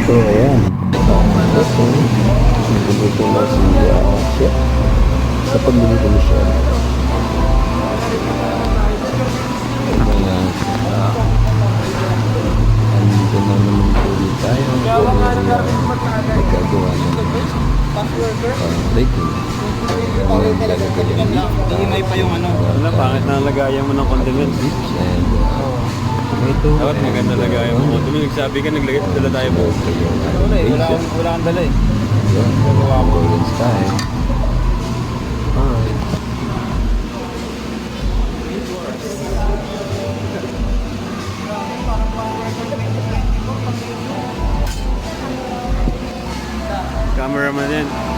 So, ayan. So, nagluto na si chef sa pagluluto ni chef. Ayan. Andito na naman po rin tayo. Nagkagawa ng plating. Ayan, lalagyan ng Iimay pa yung ano. Wala, pangit na lagayan mo ng condiments. chips and tomato. Dapat maganda lagayan mo. Kung nagsabi ka, naglagay dala tayo mo. Wala kang dala eh. Ayan, golden style. Alright. Cameraman din.